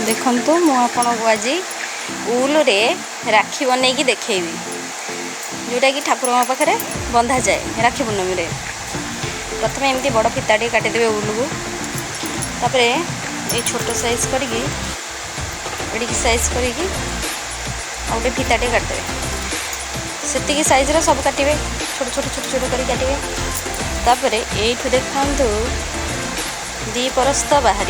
देखंतु मु आपनको आज उल रे राखी बनैकी देखेबी जोटा कि ठाकुर पाखे बंधा जाए राखी पूर्णमी रे। प्रथम एमती बड़ फिताटे काटिदेवे उल को तापर ये छोट साइज करी साइज करी गोटे फिताटे काटिदेवे से साइज रो सब काटिबे छोट छोट छोट छोट करी काटिबे। तापर एठू देखंतु दी परस्त बाहर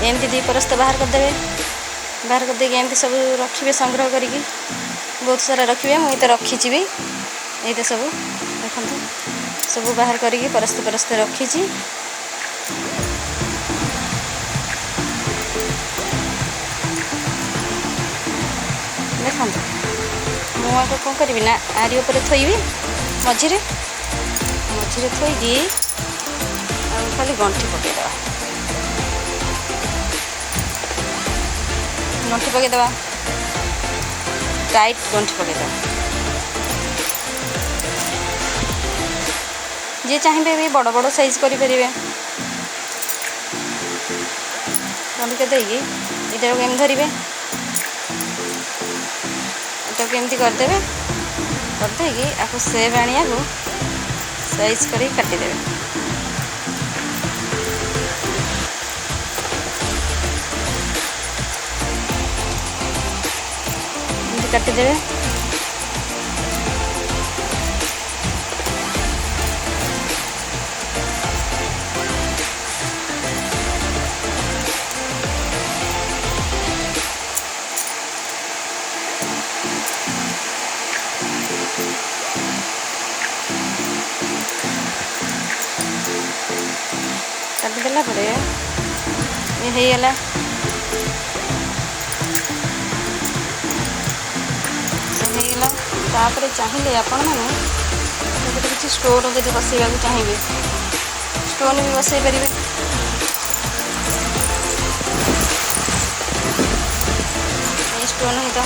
एमती दी परस्त बाहर करदेवे। बाहर करदे एमती सब रखिए संग्रह करी बहुत सारा रखिए मुझे तो रखी भी ये सब देखो सब बाहर करी परस्ते परस्ते रखी देखो मुझे कौन करी ना आरी उपर थोबी मझे थोकी खाली गंठी पकईदे गंठी पकईदे टाइट गंठी पकईदे जी चाहिए भी बड़ बड़ साइज करेंगे गंठी देगी यहाँ को एम धरवे ये एमती करदे करदे आपको सेब आनिया को साइज कर काटिदेवे। काटिदेवे काटिदेला परे ये होगला तापर चाहिए आपण मैंने किसी स्टोन जब बसैया चाहिए स्टोन भी बसई पारे स्टोन ही तो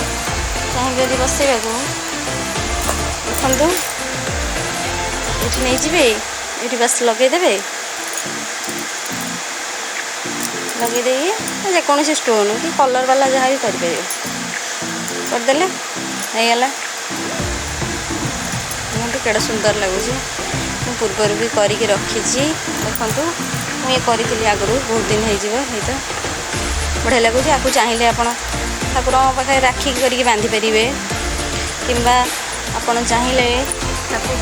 चाहिए जब बसैया देखु ये नहीं जी ये बस लगेदे लगेदे जेकोसी स्टोन कि कलर वाला जहाँ भी करें करदे होगला मुझे केड़ा सुंदर लगुच पूर्वर भी करके रखी देखु मुझे करी आगु बहुत दिन हो तो बढ़िया लगुच। आपको चाहिए आप ठाकुर पाखे राखी करके बांधि पारे कि आपड़ चाहिए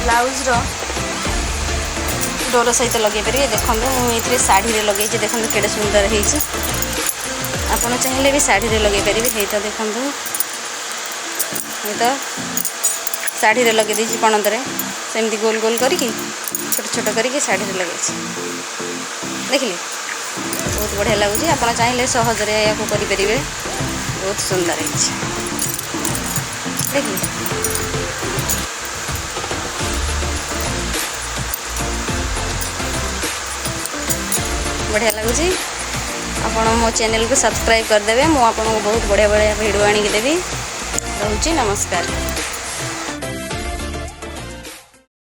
ब्लाउज डोर सहित लगे पारे। देखो मुझे शाढ़ी लगे देखो केड़े सुंदर होती आपड़ चाहिए भी शाढ़ी लगे पारे ये तो देखो ये तो शाढ़ी लगे देती पणतरे सेमती गोल गोल करके छोट छोट करके शाढ़ी लगे देखिए बहुत बढ़िया लगुच। आप चाहिए सहजरे या करें बहुत सुंदर है देखिए बढ़िया लगुच। आपण मो चैनल को सब्सक्राइब करदे मुझे बहुत बढ़िया बढ़िया वीडियो आनिक देवी। रोची नमस्कार।